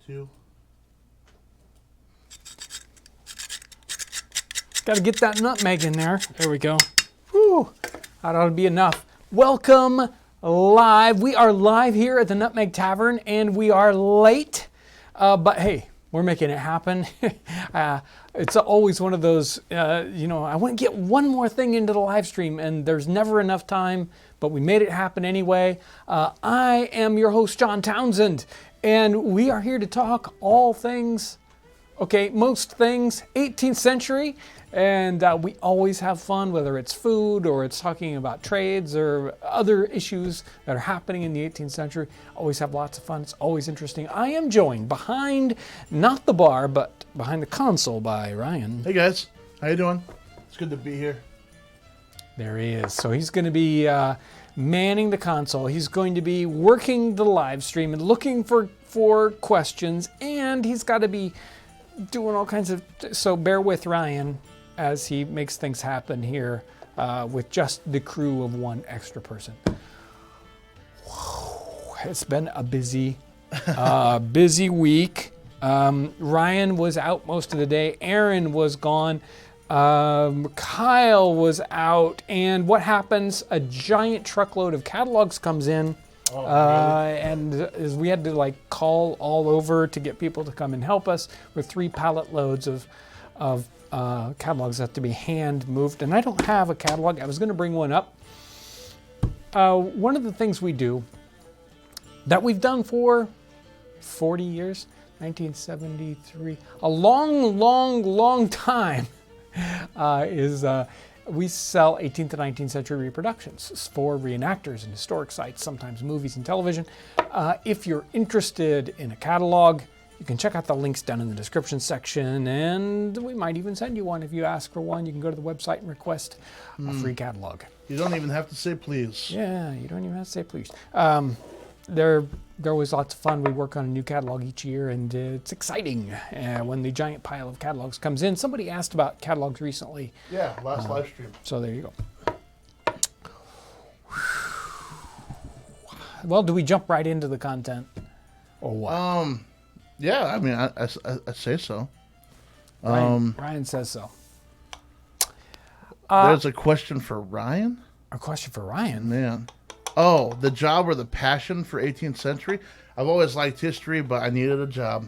2. Got to get that nutmeg in there. There we go. Whew, that ought to be enough. Welcome live. We are live here at the Nutmeg Tavern, and we are late, but hey, we're making it happen. It's always one of those, I want to get one more thing into the live stream, and there's never enough time, but we made it happen anyway. I am your host, John Townsend, and we are here to talk all things, most things 18th century. And we always have fun, whether it's food or it's talking about trades or other issues that are happening in the 18th century. Always have lots of fun. It's always interesting. I am joined behind, not the bar, but behind the console by Ryan. Hey guys, how you doing? It's good to be here. There he is. So he's going to be manning the console. He's going to be working the live stream and looking for questions. And he's got to be doing all kinds of... So bear with Ryan as he makes things happen here with just the crew of one extra person. It's been a busy week. Ryan was out most of the day. Aaron was gone. Kyle was out. And what happens? A giant truckload of catalogs comes in. Oh, really? And as we had to call all over to get people to come and help us with 3 pallet loads of catalogs that have to be hand moved. And I don't have a catalog. I was going to bring one up. One of the things we do that we've done for 40 years, 1973, a long time, is we sell 18th to 19th century reproductions for reenactors and historic sites, sometimes movies and television. If you're interested in a catalog, you can check out the links down in the description section, and we might even send you one. If you ask for one, you can go to the website and request a free catalog. You don't even have to say please. Yeah, you don't even have to say please. They're always lots of fun. We work on a new catalog each year, and it's exciting when the giant pile of catalogs comes in. Somebody asked about catalogs recently. Yeah, last live stream. So there you go. Well, do we jump right into the content, or what? Yeah, I mean, I say so. Ryan says so. There's a question for Ryan? A question for Ryan? Man. Oh, the job or the passion for 18th century? I've always liked history, but I needed a job.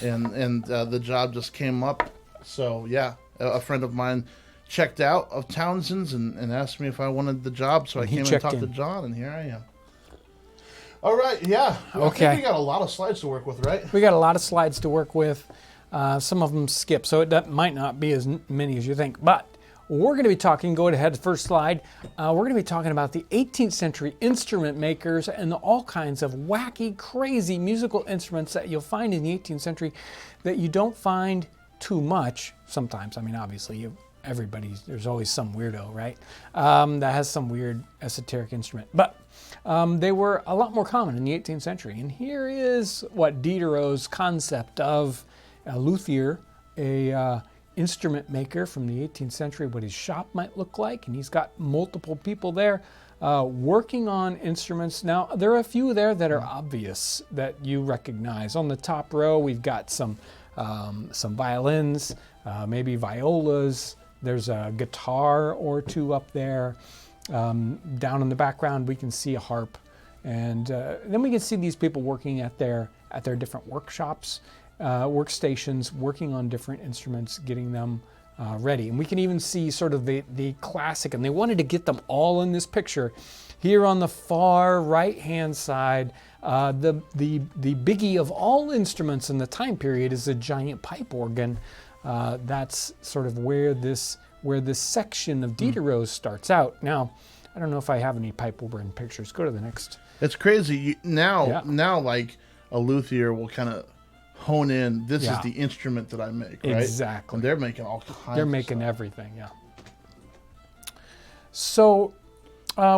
And the job just came up. So, yeah, a friend of mine checked out of Townsends and asked me if I wanted the job. So I came and talked to John, and here I am. All right, yeah. Okay. I think we got a lot of slides to work with, right? We got a lot of slides to work with. Some of them skip, so that might not be as many as you think. But we're going to be talking, go ahead, first slide. We're going to be talking about the 18th century instrument makers and all kinds of wacky, crazy musical instruments that you'll find in the 18th century that you don't find too much sometimes. I mean, obviously, there's always some weirdo, right? That has some weird esoteric instrument. But they were a lot more common in the 18th century. And here is what Diderot's concept of a luthier, a instrument maker from the 18th century, what his shop might look like. And he's got multiple people there working on instruments. Now, there are a few there that are obvious that you recognize. On the top row, we've got some violins, maybe violas. There's a guitar or two up there. Down in the background, we can see a harp. And then we can see these people working at their different workshops, workstations, working on different instruments, getting them ready. And we can even see sort of the classic, and they wanted to get them all in this picture. Here on the far right-hand side, the biggie of all instruments in the time period is a giant pipe organ. That's sort of where this section of Diderot's starts out. Now, I don't know if I have any pipe organ pictures. Go to the next. It's crazy. Now, like a luthier will kind of hone in. This is the instrument that I make, right? Exactly. And they're making all kinds. They're making everything, yeah. So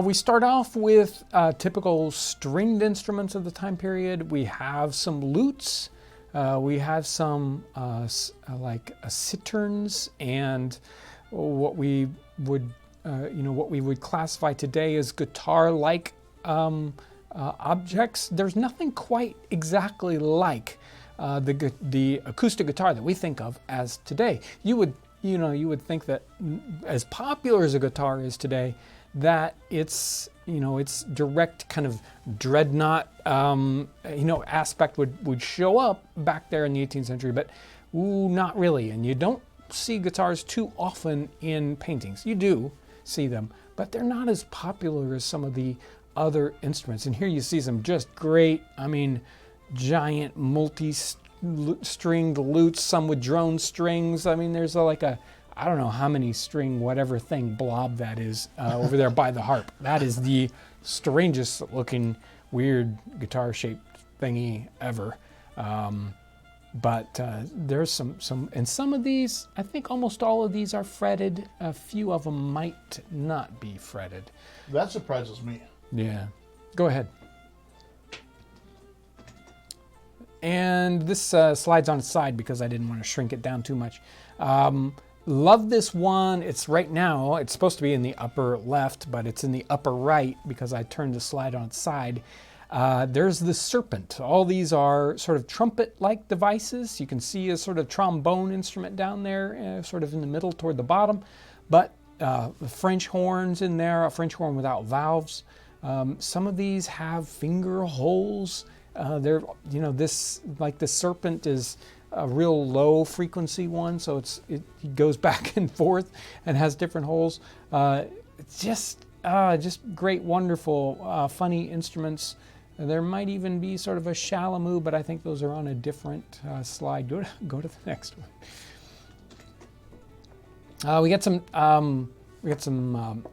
we start off with typical stringed instruments of the time period. We have some lutes. We have some like citerns and what we would classify today as guitar-like objects. There's nothing quite exactly like the acoustic guitar that we think of as today. You would think that as popular as a guitar is today, that its direct kind of dreadnought aspect would show up back there in the 18th century, but not really. And you don't see guitars too often in paintings. You do see them, but they're not as popular as some of the other instruments. And here you see some just great, giant multi-stringed lutes, some with drone strings. There's I don't know how many string whatever thing blob that is over there by the harp. That is the strangest looking weird guitar shaped thingy ever. But there's some, and some of these, I think almost all of these are fretted. A few of them might not be fretted. That surprises me. Yeah. Go ahead. And this slides on its side because I didn't want to shrink it down too much. Love this one. It's right now, it's supposed to be in the upper left, but it's in the upper right because I turned the slide on its side. There's the serpent. All these are sort of trumpet-like devices. You can see a sort of trombone instrument down there, sort of in the middle toward the bottom. But the French horns in there, a French horn without valves. Some of these have finger holes. This, like the serpent, is a real low frequency one, so it goes back and forth and has different holes. Just great, wonderful, funny instruments. There might even be sort of a Shalamoo, but I think those are on a different slide. Go to the next one. We got some.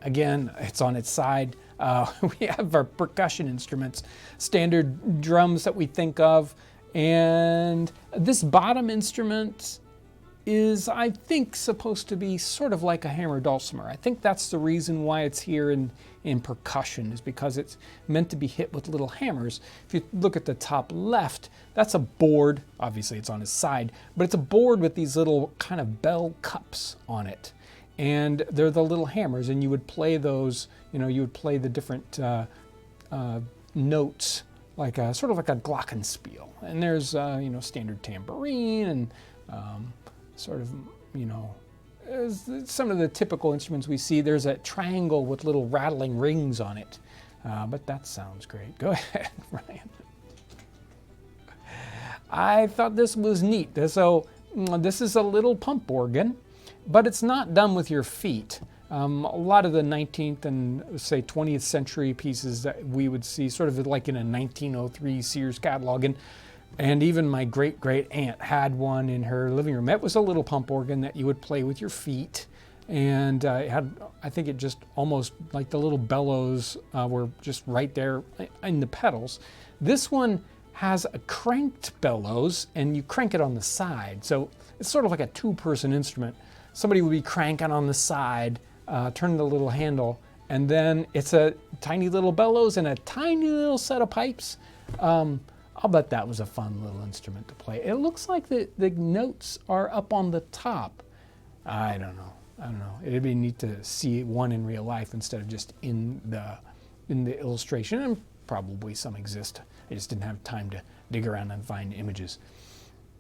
Again, it's on its side. We have our percussion instruments, standard drums that we think of. And this bottom instrument is, I think, supposed to be sort of like a hammer dulcimer. I think that's the reason why it's here in percussion, is because it's meant to be hit with little hammers. If you look at the top left, that's a board. Obviously, it's on its side, but it's a board with these little kind of bell cups on it. And they're the little hammers, and you would play those, you would play the different notes, like sort of like a glockenspiel. And there's, standard tambourine and some of the typical instruments we see. There's a triangle with little rattling rings on it. But that sounds great. Go ahead, Ryan. I thought this was neat. So this is a little pump organ, but it's not done with your feet. A lot of the 19th and say 20th century pieces that we would see sort of like in a 1903 Sears catalog, and even my great aunt had one in her living room. It was a little pump organ that you would play with your feet, and it had, I think it just almost like the little bellows were just right there in the pedals. This one has a cranked bellows, and you crank it on the side, so it's sort of like a two-person instrument. Somebody would be cranking on the side, turn the little handle, and then it's a tiny little bellows and a tiny little set of pipes. I'll bet that was a fun little instrument to play. It looks like the notes are up on the top. I don't know. It'd be neat to see one in real life instead of just in the illustration, and probably some exist. I just didn't have time to dig around and find images.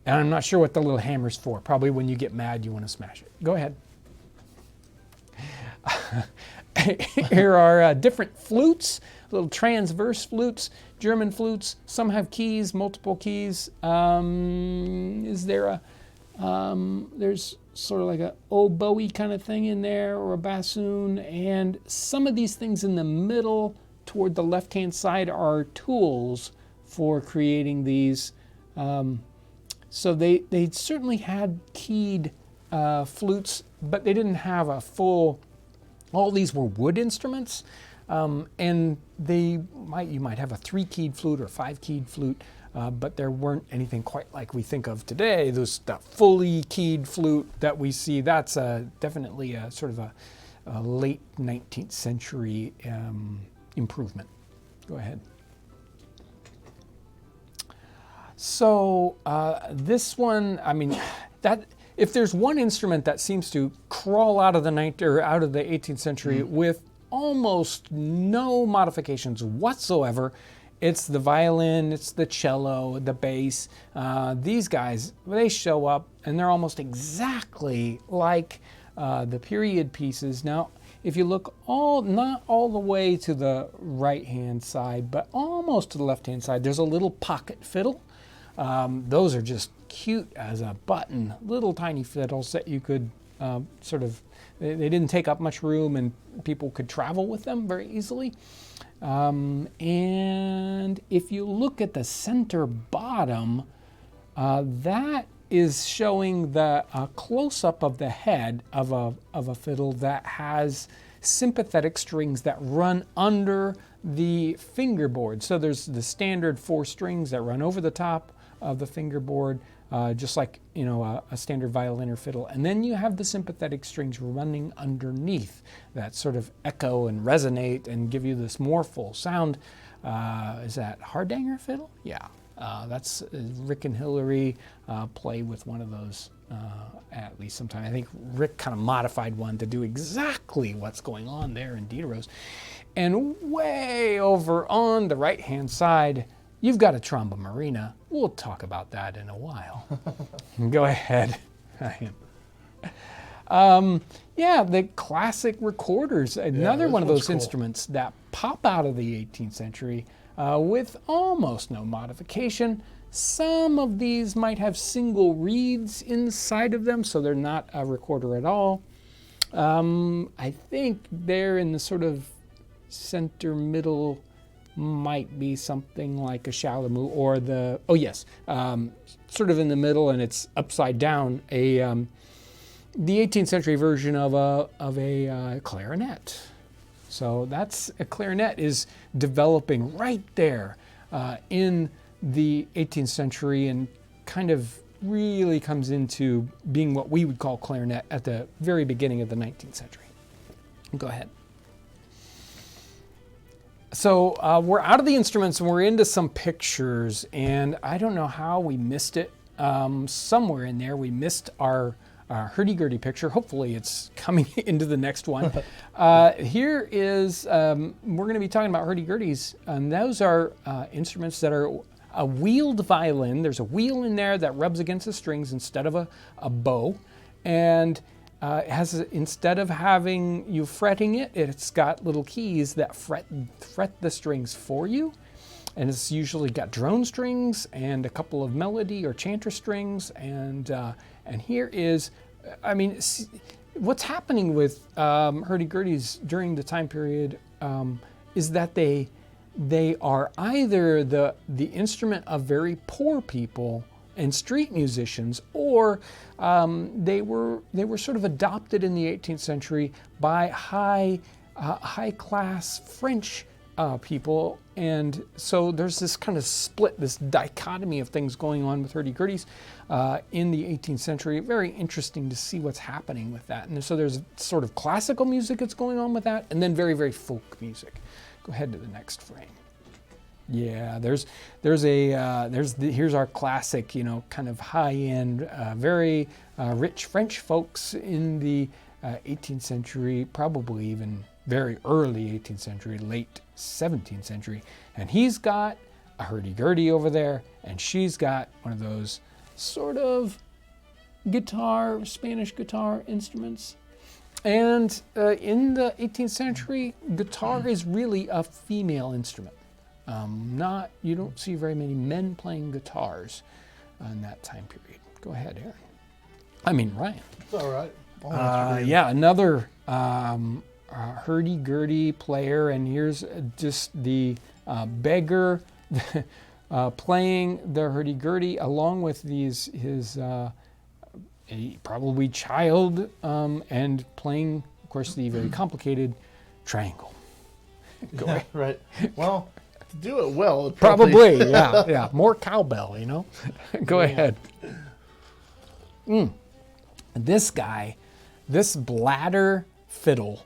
And I'm not sure what the little hammer's for. Probably when you get mad, you want to smash it. Go ahead. Here are different flutes, little transverse flutes, German flutes. Some have keys, multiple keys. Is there there's sort of like a oboe kind of thing in there, or a bassoon. And some of these things in the middle toward the left-hand side are tools for creating these. So they certainly had keyed flutes, but they didn't have a full. All these were wood instruments, and you might have a 3-keyed flute or 5-keyed flute, but there weren't anything quite like we think of today. That fully keyed flute that we see, that's definitely a sort of a late 19th century improvement. Go ahead. So this one, if there's one instrument that seems to crawl out of the 18th century with almost no modifications whatsoever, It's the violin, it's the cello, the bass. These guys, they show up and they're almost exactly like the period pieces. Now, if you look not all the way to the right-hand side, but almost to the left-hand side, there's a little pocket fiddle. Those are just cute as a button, little tiny fiddles that you could they didn't take up much room and people could travel with them very easily. And if you look at the center bottom, that is showing the close-up of the head of a fiddle that has sympathetic strings that run under the fingerboard. So there's the standard 4 strings that run over the top of the fingerboard, just like a standard violin or fiddle. And then you have the sympathetic strings running underneath that sort of echo and resonate and give you this more full sound. Is that Hardanger fiddle? Yeah. That's Rick and Hillary play with one of those at least sometime. I think Rick kind of modified one to do exactly what's going on there in Diderot's. And way over on the right-hand side, you've got a tromba marina. We'll talk about that in a while. Go ahead. Yeah, the classic recorders. Another one of those instruments that pop out of the 18th century with almost no modification. Some of these might have single reeds inside of them, so they're not a recorder at all. I think they're in the sort of center middle might be something like a Chalamus or sort of in the middle, and it's upside down, the 18th century version of a clarinet. So that's a clarinet is developing right there in the 18th century and kind of really comes into being what we would call clarinet at the very beginning of the 19th century. Go ahead. So we're out of the instruments and we're into some pictures, and I don't know how we missed it. Somewhere in there we missed our hurdy-gurdy picture. Hopefully it's coming into the next one. Here is, we're going to be talking about hurdy-gurdies, and those are instruments that are a wheeled violin. There's a wheel in there that rubs against the strings instead of a bow, and it has, instead of having you fretting it, it's got little keys that fret the strings for you. And it's usually got drone strings and a couple of melody or chanter strings. And here is, what's happening with hurdy-gurdies during the time period is that they are either the instrument of very poor people and street musicians, or they were sort of adopted in the 18th century by high class French people, and so there's this kind of split, this dichotomy of things going on with hurdy-gurdies in the 18th century. Very interesting to see what's happening with that. And so there's sort of classical music that's going on with that, and then very, very folk music. Go ahead to the next frame. Yeah, here's our classic, kind of high-end, very rich French folks in the 18th century, probably even very early 18th century, late 17th century. And he's got a hurdy-gurdy over there, and she's got one of those sort of Spanish guitar instruments. And in the 18th century, guitar is really a female instrument. You don't see very many men playing guitars in that time period. Go ahead, Aaron. Ryan. It's all right. Another hurdy-gurdy player, and here's just the beggar playing the hurdy-gurdy along with his probably child, and playing, of course, the very complicated triangle. Go ahead. Right. Well, to do it well, it probably yeah. More cowbell, Go ahead. This guy, this bladder fiddle.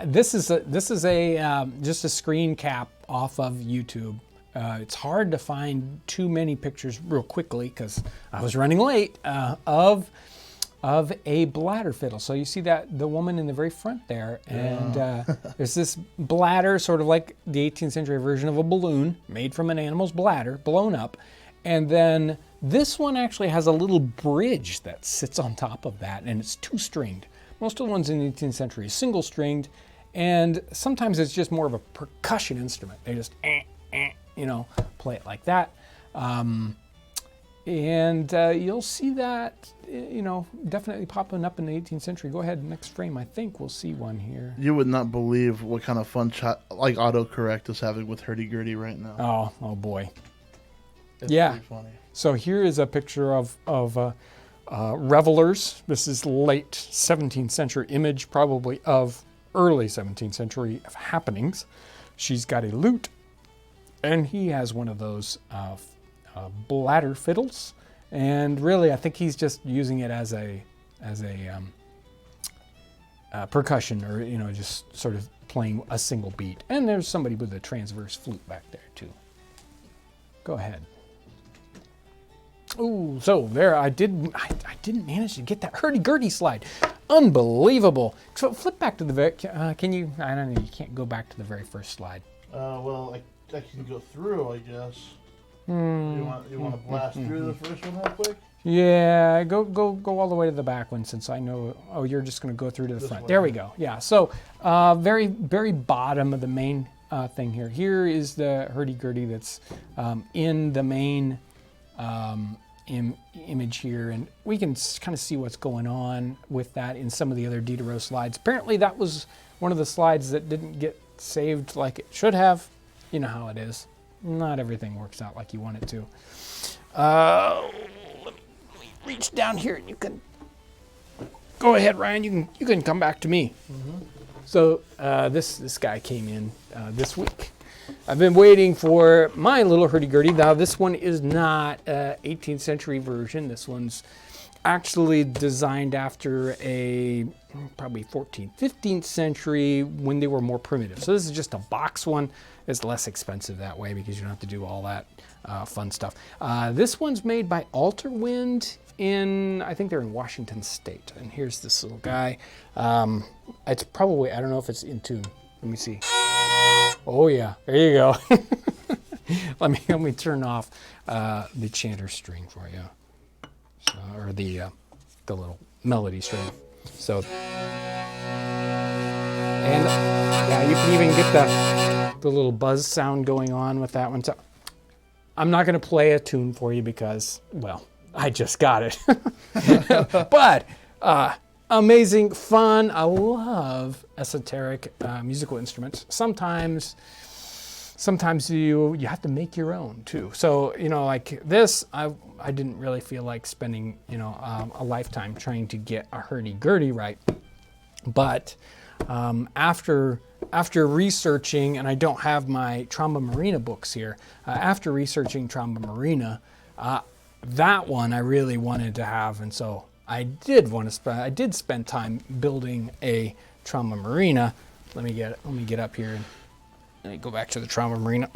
This is just a screen cap off of YouTube. It's hard to find too many pictures real quickly because I was running late of of a bladder fiddle. So you see that the woman in the very front there, and there's this bladder, sort of like the 18th century version of a balloon made from an animal's bladder, blown up. And then this one actually has a little bridge that sits on top of that, and it's two-stringed. Most of the ones in the 18th century are single-stringed, and sometimes it's just more of a percussion instrument. They just, play it like that. And you'll see that, definitely popping up in the 18th century. Go ahead, next frame. I think we'll see one here. You would not believe what kind of fun like autocorrect is having with hurdy-gurdy right now. Oh boy. It's Yeah. pretty funny. So here is a picture of revelers. This is late 17th century image, probably of early 17th century happenings. She's got a lute, and he has one of those bladder fiddles, and really I think he's just using it as a percussion, or just sort of playing a single beat. And there's somebody with a transverse flute back there too. Go ahead. Oh, so there I didn't manage to get that hurdy-gurdy slide. Unbelievable. So flip back to the very. Can you? I don't know. You can't go back to the very first slide. Well, I can go through, I guess. You want to blast through the first one real quick? Yeah, go all the way to the back one, since I know. Oh, you're just going to go through to the front. There we go. Yeah. So very very bottom of the main thing here. Here is the hurdy-gurdy that's in the main image here, and we can kind of see what's going on with that in some of the other Diderot slides. Apparently that was one of the slides that didn't get saved like it should have. You know how it is. Not everything works out like you want it to. Let me reach down here, and you can go ahead, Ryan. You can come back to me. Mm-hmm. So this guy came in this week. I've been waiting for my little hurdy-gurdy. Now this one is not an 18th century version. This one's actually designed after a probably 14th, 15th century, when they were more primitive. So this is just a box one. It's less expensive that way because you don't have to do all that fun stuff. This one's made by Alterwind I think they're in Washington State. And here's this little guy. It's probably, I don't know if it's in tune. Let me see. Oh yeah, there you go. let me turn off the chanter string for you, or the little melody string. So, and yeah, you can even get the little buzz sound going on with that one. So I'm not going to play a tune for you because, well, I just got it. But amazing fun. I love esoteric musical instruments. Sometimes you have to make your own too. So like this, I didn't really feel like spending a lifetime trying to get a hurdy-gurdy right. But after researching, and I don't have my Tromba Marina books here. After researching Tromba Marina, that one I really wanted to have, and so I did spend time building a Tromba Marina. Let me get up here and let me go back to the Tromba Marina.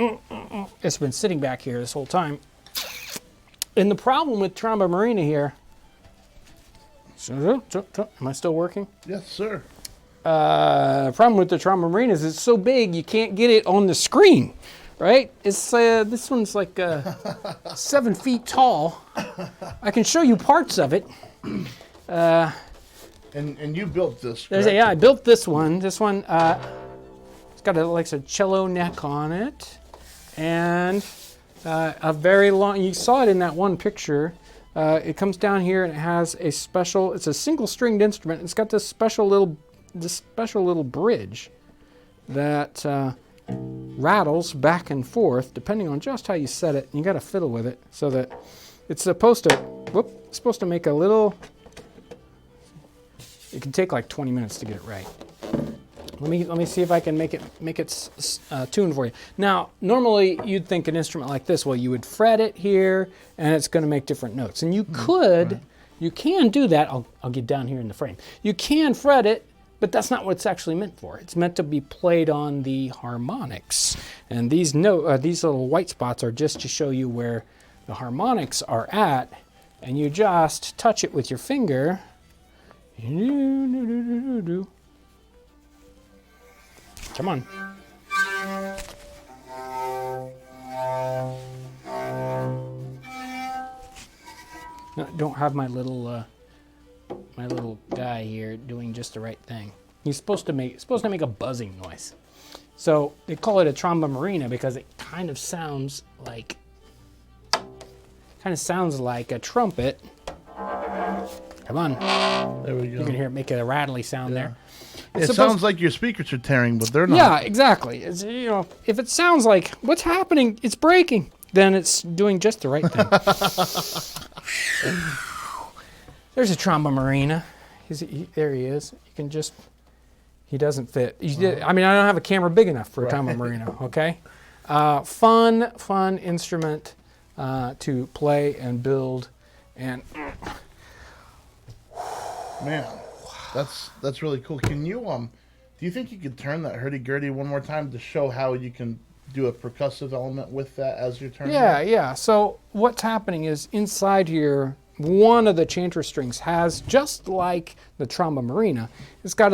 It's been sitting back here this whole time. And the problem with Tromba Marina here. Am I still working? Yes, sir. Problem with the Tromba Marina is it's so big you can't get it on the screen, right? It's this one's like 7 feet tall. I can show you parts of it. And you built this, correct? Yeah, I built this one. This one, it's got a cello neck on it, and a very long. You saw it in that one picture. It comes down here and it has a special. It's a single-stringed instrument. It's got this special little bridge that rattles back and forth depending on just how you set it. And you got to fiddle with it so that it's supposed to make a little. It can take like 20 minutes to get it right. Let me see if I can make it tuned for you. Now, normally you'd think an instrument like this, well, you would fret it here, and it's going to make different notes. And you could, you can do that. I'll get down here in the frame. You can fret it, but that's not what it's actually meant for. It's meant to be played on the harmonics. And these little white spots are just to show you where the harmonics are at, and you just touch it with your finger. Come on. No, don't have my little guy here doing just the right thing. He's supposed to make a buzzing noise. So they call it a tromba marina because it kind of sounds like a trumpet. Come on. There we go. You can hear it make a rattly sound there. It sounds like your speakers are tearing, but they're not. Yeah, exactly. It's, if it sounds like what's happening, it's breaking, then it's doing just the right thing. There's a tromba marina. There he is. You can just. He doesn't fit. I don't have a camera big enough for a tromba marina. Okay. Fun instrument to play and build, and. Man, that's really cool. Can you do you think you could turn that hurdy-gurdy one more time to show how you can do a percussive element with that as you're turning? Yeah. So what's happening is inside here, one of the chanter strings has, just like the tromba marina, it's got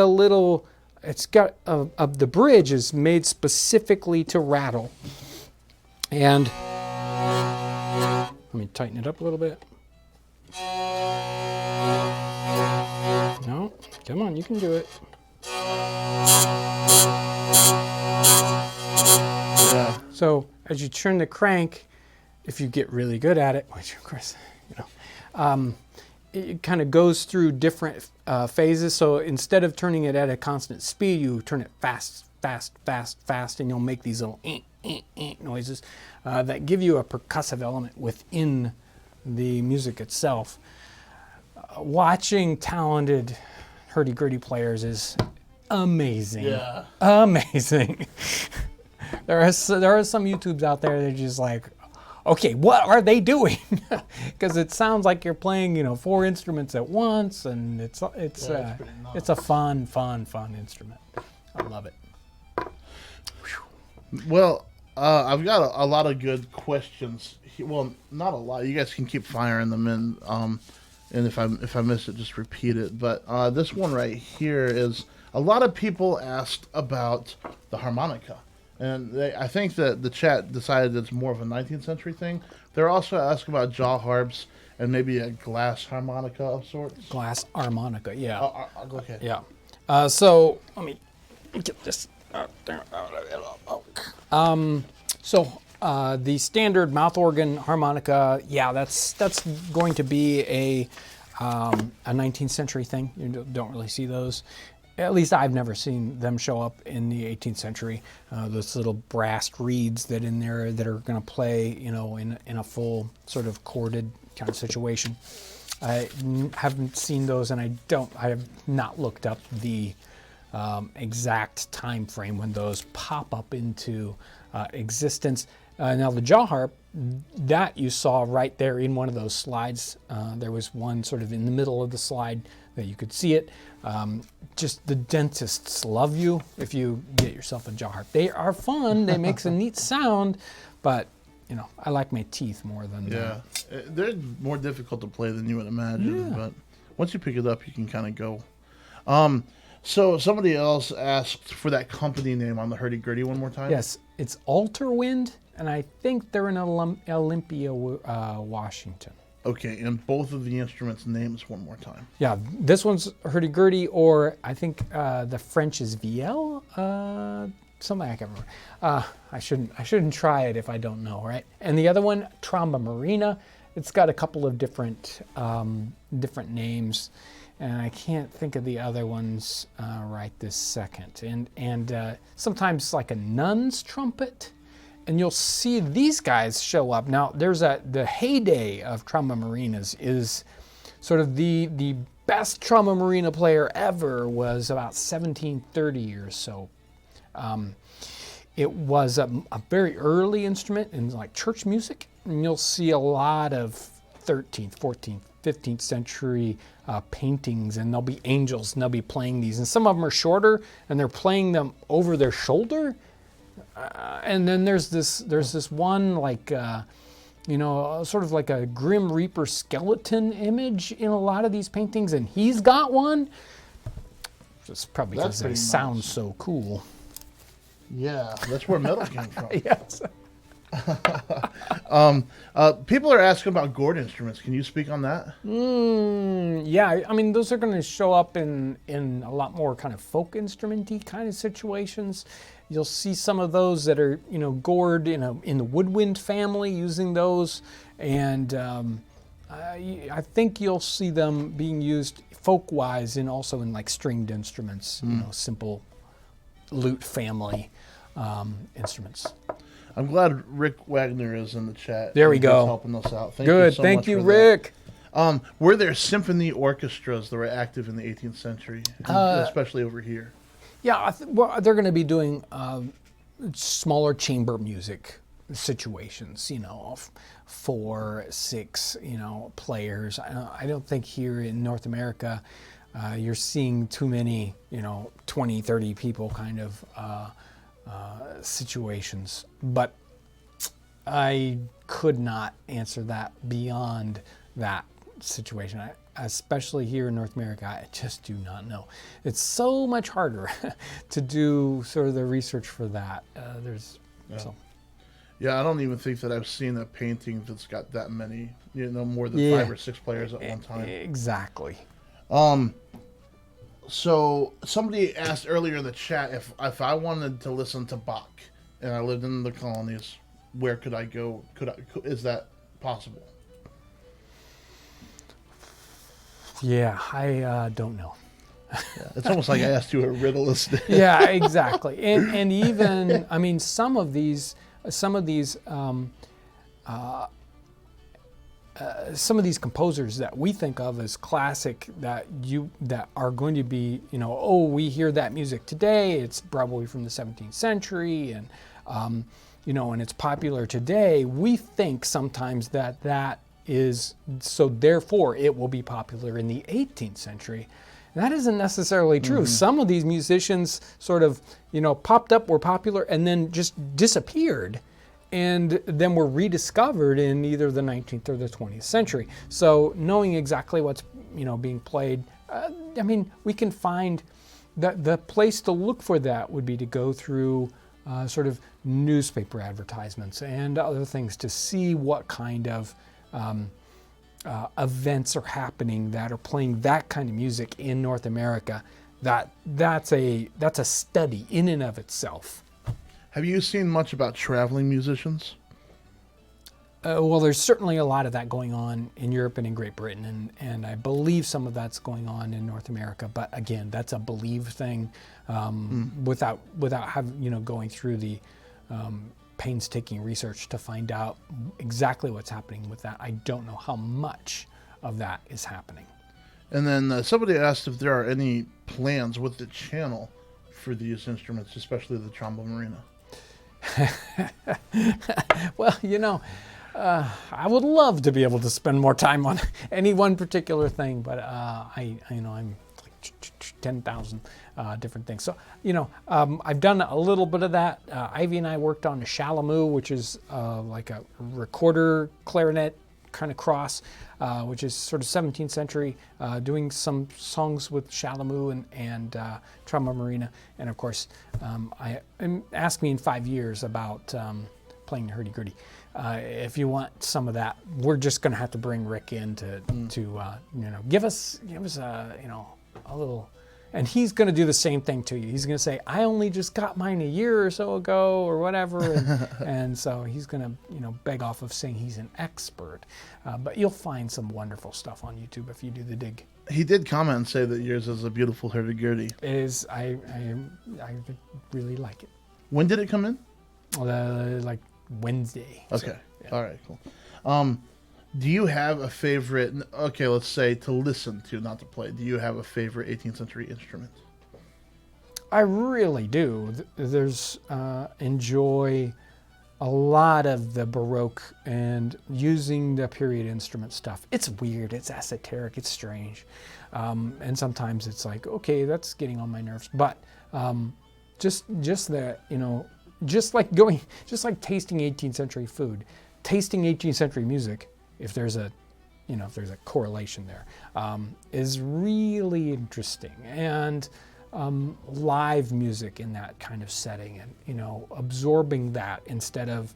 the bridge is made specifically to rattle. And let me tighten it up a little bit. No, come on, you can do it. Yeah. So as you turn the crank, if you get really good at it, which of course, it kind of goes through different phases. So instead of turning it at a constant speed, you turn it fast, and you'll make these little noises that give you a percussive element within the music itself. Watching talented hurdy-gurdy players is amazing. Yeah. Amazing. There are some YouTubes out there that are just like, okay, what are they doing? Because it sounds like you're playing, 4 instruments at once, and it's a fun instrument. I love it. Well, I've got a lot of good questions. Well, not a lot. You guys can keep firing them in. And if I miss it, just repeat it. But this one right here is a lot of people asked about the harmonica. And I think that the chat decided it's more of a 19th century thing. They're also asking about jaw harps and maybe a glass harmonica of sorts. Glass harmonica, yeah. Okay. Yeah. So let me get this out there. The standard mouth organ harmonica, yeah, that's going to be a 19th century thing. You don't really see those. At least I've never seen them show up in the 18th century. Those little brass reeds that in there that are going to play, in a full sort of chorded kind of situation. I haven't seen those, and I have not looked up the exact time frame when those pop up into existence. Now the jaw harp, that you saw right there in one of those slides. There was one sort of in the middle of the slide that you could see it. Just the dentists love you if you get yourself a jaw harp. They are fun. They make a neat sound, but I like my teeth more than yeah. They're more difficult to play than you would imagine. Yeah. But once you pick it up, you can kind of go. So somebody else asked for that company name on the hurdy-gurdy one more time. Yes, it's Alterwind, and I think they're in Olympia, Washington. Okay, and both of the instruments' names one more time. Yeah, this one's hurdy-gurdy, or I think the French is vielle, something I can't remember. I shouldn't try it if I don't know, right? And the other one, tromba marina, it's got a couple of different names, and I can't think of the other ones right this second. And sometimes like a nun's trumpet. And you'll see these guys show up. Now, the heyday of tromba marinas is sort of the best tromba marina player ever was about 1730 or so. It was a very early instrument in like church music. And you'll see a lot of 13th, 14th, 15th century paintings, and there'll be angels, and they'll be playing these. And some of them are shorter, and they're playing them over their shoulder. And then there's this one like sort of like a Grim Reaper skeleton image in a lot of these paintings, and he's got one. Just probably That's because they pretty sound nice. so cool. Yeah, that's where metal came from. Yes. People are asking about gourd instruments. Can you speak on that? Yeah, I mean, those are going to show up in a lot more kind of folk instrumenty kind of situations. You'll see some of those that are, gourd in the woodwind family using those, and I think you'll see them being used folk-wise and also in like stringed instruments, simple lute family instruments. I'm glad Rick Wagner is in the chat. There we He's go. helping us out. Thank Good, you so thank much you, for Rick. that. Were there symphony orchestras that were active in the 18th century, especially over here? Yeah, well, they're going to be doing smaller chamber music situations, 4, 6, players. I don't think here in North America you're seeing too many, 20, 30 people kind of situations. But I could not answer that beyond that situation. Especially here in North America, I just do not know. It's so much harder to do sort of the research for that. Yeah, I don't even think that I've seen a painting that's got that many, more than 5 or 6 players at one time. Exactly. So somebody asked earlier in the chat if I wanted to listen to Bach and I lived in the colonies, where could I go? Is that possible? Yeah, I don't know. Yeah, it's almost like I asked you a riddle. Yeah, exactly. And even, I mean, some of these composers that we think of as classic that are going to be, we hear that music today. It's probably from the 17th century, and and it's popular today. We think sometimes that is so. Therefore, it will be popular in the 18th century. That isn't necessarily true. Some of these musicians sort of, popped up, were popular, and then just disappeared, and then were rediscovered in either the 19th or the 20th century. So knowing exactly what's, being played, we can find that the place to look for that would be to go through sort of newspaper advertisements and other things to see what kind of events are happening that are playing that kind of music in North America. That's a study in and of itself. Have you seen much about traveling musicians? Well, there's certainly a lot of that going on in Europe and in Great Britain, and I believe some of that's going on in North America. But again, that's a believe thing, without having going through the painstaking research to find out exactly what's happening with that. I don't know how much of that is happening. And then somebody asked if there are any plans with the channel for these instruments, especially the trombone marina. Well, I would love to be able to spend more time on any one particular thing, but I'm like 10,000 different things. So, I've done a little bit of that. Ivy and I worked on a Shalamoo, which is like a recorder clarinet kind of cross, which is sort of 17th century, doing some songs with Shalamoo and trombone marina. And of course, ask me in 5 years about playing the hurdy-gurdy. If you want some of that, we're just going to have to bring Rick in to give us a little, and he's going to do the same thing to you. He's going to say, I only just got mine a year or so ago or whatever, and so he's going to beg off of saying he's an expert. But you'll find some wonderful stuff on YouTube if you do the dig. He did comment and say that yours is a beautiful hurdy-gurdy. It is. I really like it. When did it come in? Like Wednesday. Okay. So, yeah. All right, cool. Do you have a favorite, okay, let's say to listen to, not to play, do you have a favorite 18th century instrument? I really do. There's enjoy a lot of the Baroque and using the period instrument stuff. It's weird, it's esoteric, it's strange. And sometimes it's like, okay, that's getting on my nerves. But just that, just like tasting 18th century food, tasting 18th century music, if there's a correlation there, is really interesting. And live music in that kind of setting, and absorbing that instead of,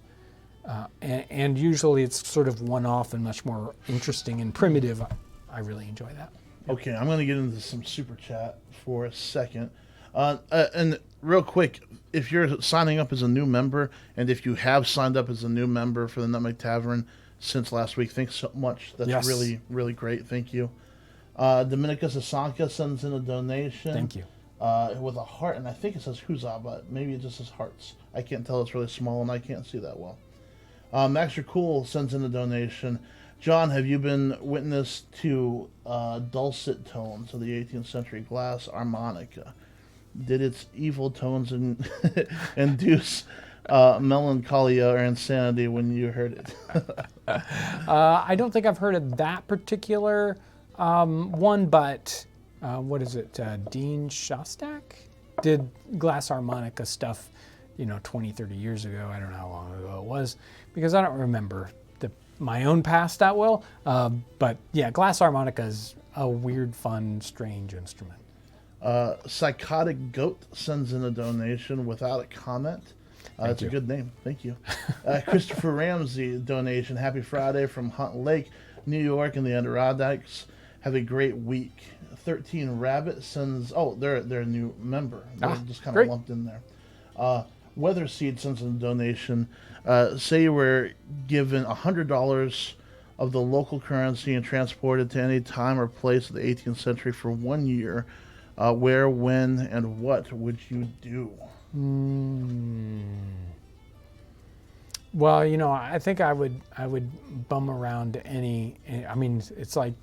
and usually it's sort of one-off and much more interesting and primitive. I really enjoy that. Okay, I'm going to get into some super chat for a second. And real quick, if you're signing up as a new member, and if you have signed up as a new member for the Nutmeg Tavern since last week, thanks so much. That's Yes. really, really great. Thank you. Dominica Sasanka sends in a donation. Thank you. With a heart, and I think it says Huzzah, but maybe it just says hearts. I can't tell, it's really small and I can't see that well. Max Cool sends in a donation. John, have you been witness to dulcet tones of the 18th century glass harmonica? Did its evil tones induce melancholia or insanity when you heard it? I don't think I've heard of that particular one, but what is it? Dean Shostak did glass harmonica stuff, 20, 30 years ago. I don't know how long ago it was, because I don't remember my own past that well. But yeah, glass harmonica is a weird, fun, strange instrument. Psychotic Goat sends in a donation without a comment. That's a good name. Thank you. Christopher Ramsey donation. Happy Friday from Hunt Lake, New York, and the Adirondacks. Have a great week. 13 Rabbit sends. Oh, they're a new member. They're just kind of lumped in there. Weatherseed sends in a donation. Say you were given $100 of the local currency and transported to any time or place of the 18th century for 1 year. Where, when, and what would you do? Well, I think I would bum around any. I mean, it's like,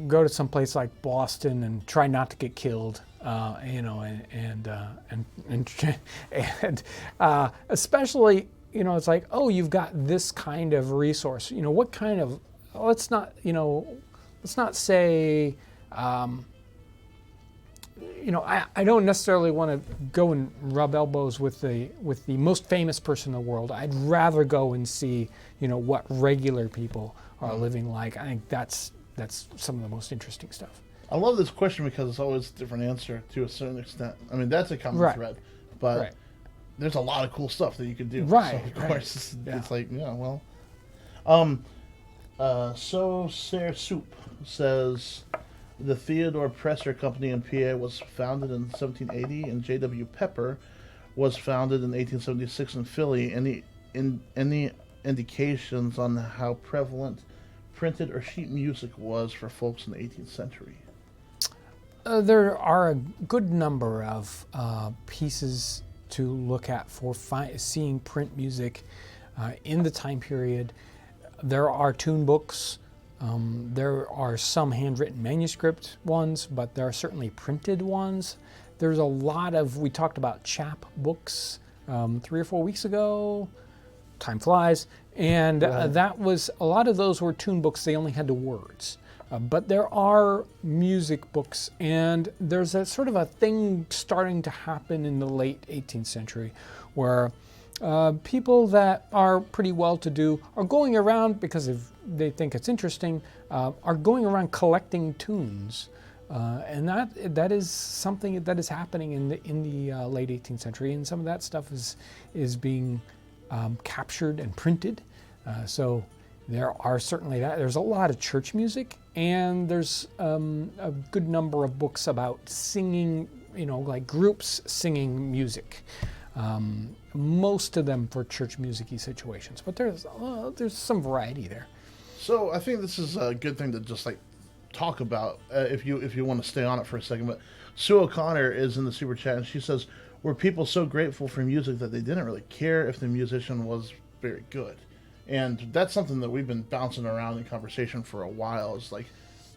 go to some place like Boston and try not to get killed. And especially, it's like, oh, you've got this kind of resource. What kind of? Let's not say. I don't necessarily want to go and rub elbows with the most famous person in the world. I'd rather go and see, what regular people are living like. I think that's some of the most interesting stuff. I love this question because it's always a different answer to a certain extent. I mean, that's a common thread, but there's a lot of cool stuff that you could do. Right. So of course, it's like, well. So Sarah Soup says, the Theodore Presser Company in PA was founded in 1780, and J.W. Pepper was founded in 1876 in Philly. Any indications on how prevalent printed or sheet music was for folks in the 18th century? There are a good number of pieces to look at for seeing print music in the time period. There are tune books. There are some handwritten manuscript ones, but there are certainly printed ones. There's a lot of, we talked about chap books 3 or 4 weeks ago. Time flies. And that was, a lot of those were tune books. They only had the words. But there are music books, and there's a sort of a thing starting to happen in the late 18th century where people that are pretty well-to-do are going around, because they think it's interesting, are going around collecting tunes. And that is something that is happening in the late 18th century, and some of that stuff is being captured and printed. So there are certainly that. There's a lot of church music, and there's a good number of books about singing, like groups singing music. Most of them for church music-y situations, but there's some variety there. So I think this is a good thing to just talk about if you want to stay on it for a second. But Sue O'Connor is in the super chat, and she says, "Were people so grateful for music that they didn't really care if the musician was very good?" And that's something that we've been bouncing around in conversation for a while. It's like,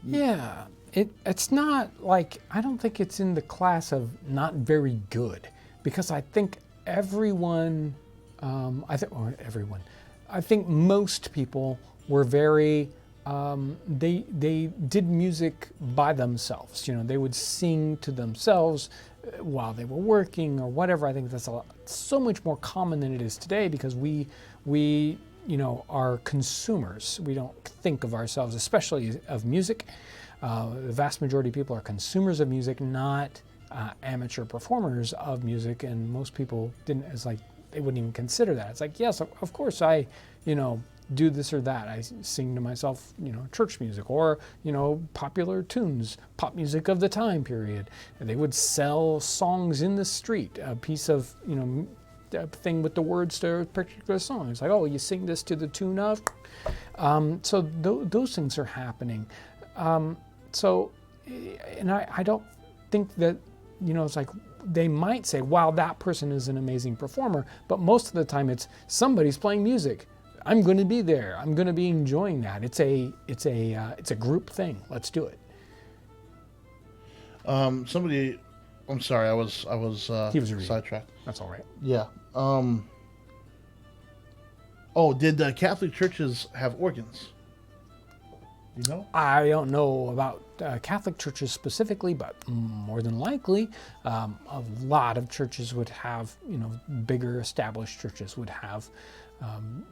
yeah, it's not like, I don't think it's in the class of not very good, because I think everyone, I think most people were very, they did music by themselves. They would sing to themselves. while they were working or whatever. I think that's so much more common than it is today because we are consumers. We don't think of ourselves, especially of music. The vast majority of people are consumers of music, not amateur performers of music, and most people didn't, they wouldn't even consider that. It's like, yes, of course I, do this or that. I sing to myself, church music or, popular tunes, pop music of the time period. And they would sell songs in the street, a piece of, a thing with the words to a particular song. It's like, oh, you sing this to the tune of. So those things are happening. And I don't think that, it's like they might say, wow, that person is an amazing performer, but most of the time it's somebody's playing music. I'm going to be there. I'm going to be enjoying that. It's a group thing. Let's do it. Somebody, I'm sorry, I was sidetracked. That's all right. Yeah. Did Catholic churches have organs? You know? I don't know about Catholic churches specifically, but more than likely, a lot of churches would have, bigger established churches would have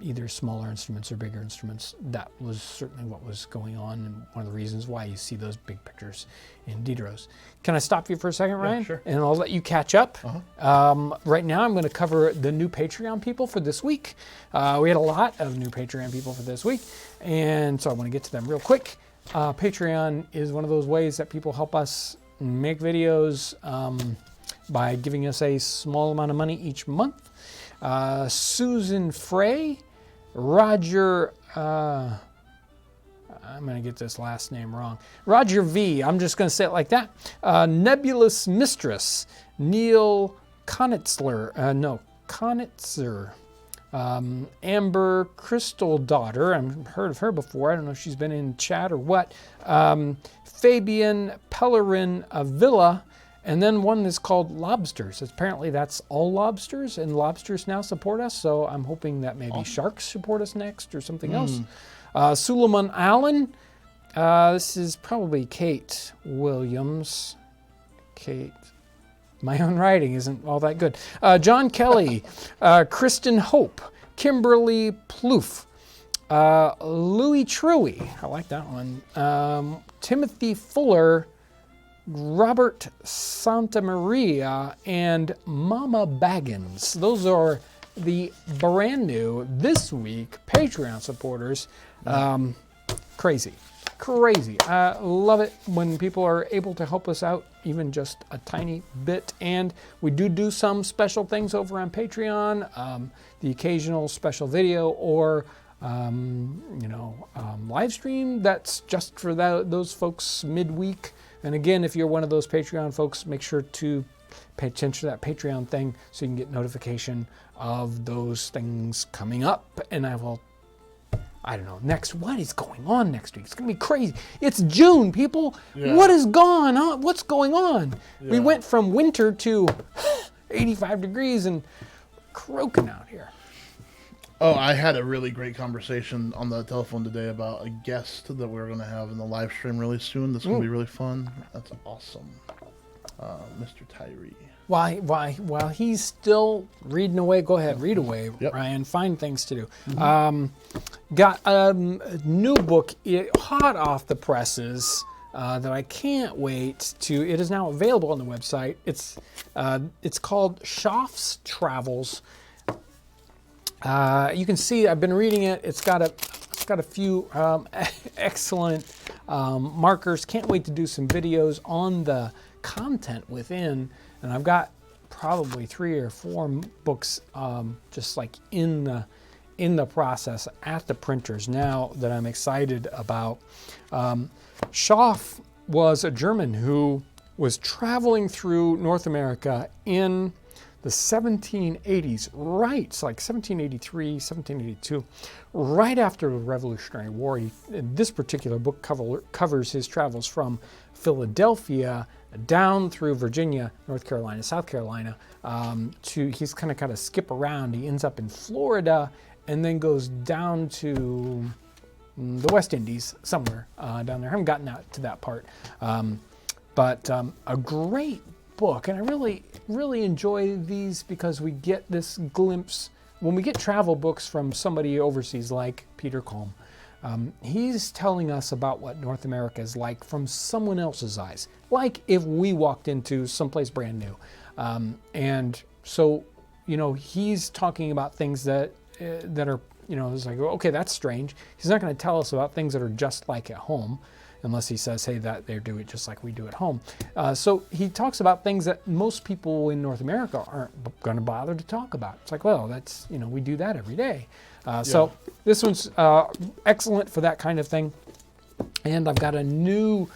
either smaller instruments or bigger instruments. That was certainly what was going on, and one of the reasons why you see those big pictures in Diderot's. Can I stop you for a second, Ryan? Yeah, sure. And I'll let you catch up. Uh-huh. Right now I'm going to cover the new Patreon people for this week. We had a lot of new Patreon people for this week, and so I want to get to them real quick. Patreon is one of those ways that people help us make videos by giving us a small amount of money each month. Susan Frey, Roger, I'm going to get this last name wrong. Roger V, I'm just going to say it like that. Nebulous Mistress, Neil Konitzer, Amber Crystal Daughter, I've heard of her before. I don't know if she's been in chat or what. Fabian Pellerin Villa, and then one is called Lobsters. Apparently that's all lobsters, and lobsters now support us, so I'm hoping that maybe sharks support us next or something else. Suleiman Allen, this is probably Kate Williams. Kate. My own writing isn't all that good. John Kelly, Kristen Hope, Kimberly Plouffe, Louis Truey, I like that one. Timothy Fuller, Robert Santamaria, and Mama Baggins. Those are the brand new this week Patreon supporters. Crazy. I love it when people are able to help us out even just a tiny bit, and we do some special things over on Patreon, the occasional special video or live stream that's just for those folks midweek. And again, if you're one of those Patreon folks, make sure to pay attention to that Patreon thing so you can get notification of those things coming up. And what is going on next week? It's going to be crazy. It's June, people. Yeah. What is going on? What's going on? Yeah. We went from winter to 85 degrees and croaking out here. Oh, I had a really great conversation on the telephone today about a guest that we're going to have in the live stream really soon. That's going to be really fun. That's awesome. Mr. Tyree. While he's still reading away, go ahead, read away, Ryan. Find things to do. Got a new book, hot off the presses, that I can't wait to. It is now available on the website. It's called Schaaf's Travels. You can see I've been reading it. It's got a few excellent markers. Can't wait to do some videos on the content within. And I've got probably 3 or 4 books just like in the process at the printers now that I'm excited about. Schaaf was a German who was traveling through North America in the 1780s, right, it's like 1783, 1782, right after the Revolutionary War. This particular book covers his travels from Philadelphia down through Virginia, North Carolina, South Carolina, he's kind of skip around. He ends up in Florida and then goes down to the West Indies, somewhere down there. I haven't gotten out to that part. But a great book, and I really enjoy these because we get this glimpse when we get travel books from somebody overseas like Peter Kalm. He's telling us about what North America is like from someone else's eyes, like if we walked into someplace brand new. And so, he's talking about things that are, it's like, okay, that's strange. He's not going to tell us about things that are just like at home, unless he says, hey, that they do it just like we do at home. So he talks about things that most people in North America aren't going to bother to talk about. It's like, well, that's, we do that every day. So this one's excellent for that kind of thing. And I've got a new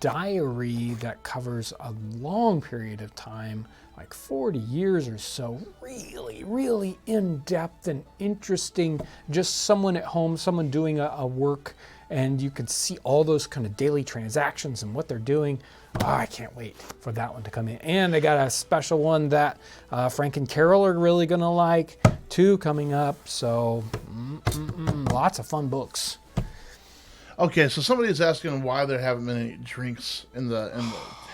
diary that covers a long period of time, like 40 years or so. Really, really in-depth and interesting. Just someone at home, someone doing a work, and you can see all those kind of daily transactions and what they're doing. Oh, I can't wait for that one to come in. And I got a special one that Frank and Carol are really going to like. 2 coming up. So lots of fun books. Okay, so somebody is asking why there haven't been any drinks in the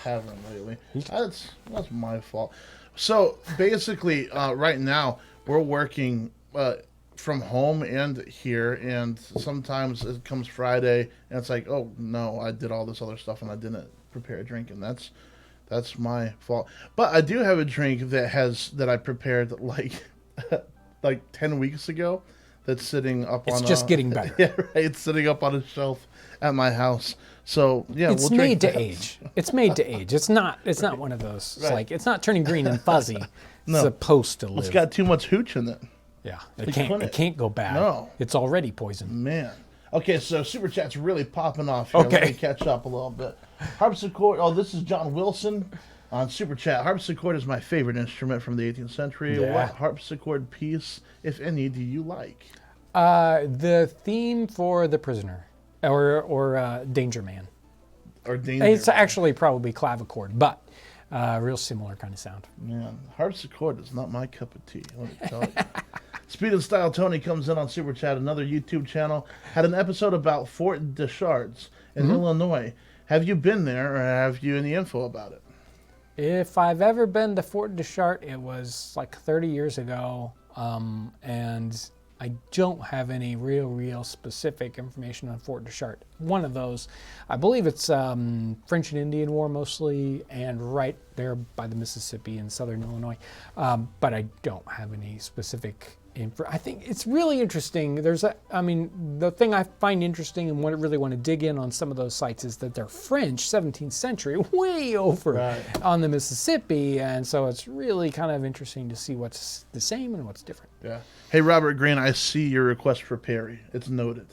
tavern lately. That's my fault. So basically, right now we're working from home and here, and sometimes it comes Friday and it's like, oh no, I did all this other stuff and I didn't prepare a drink, and that's my fault. But I do have a drink that I prepared like 10 weeks ago. That's sitting up on. It's just getting better. Yeah, right. It's sitting up on a shelf at my house. So yeah, it's made to age. It's made to age. It's not one of those. It's like it's not turning green and fuzzy. No. It's supposed to live. It's got too much hooch in it. Yeah, it can't go bad. No, it's already poison. Man. Okay, so Super Chat's really popping off here. Okay. Let me catch up a little bit. Harpsichord. Oh, this is John Wilson on Super Chat. Harpsichord is my favorite instrument from the 18th century. Yeah. What harpsichord piece, if any, do you like? The theme for The Prisoner, or Danger Man. Or Danger. It's actually probably clavichord, but real similar kind of sound. Man, harpsichord is not my cup of tea. Let me tell you. Speed and Style Tony comes in on Super Chat, another YouTube channel. Had an episode about Fort Deschardes in Illinois. Have you been there, or have you any info about it? If I've ever been to Fort Deschardes, it was like 30 years ago, and I don't have any real specific information on Fort Deschardes. One of those, I believe it's French and Indian War mostly, and right there by the Mississippi in southern Illinois. But I don't have any specific info. I think it's really interesting. The thing I find interesting and really want to dig in on some of those sites is that they're French, 17th century, way over on the Mississippi, and so it's really kind of interesting to see what's the same and what's different. Yeah. Hey, Robert Green, I see your request for Perry. It's noted.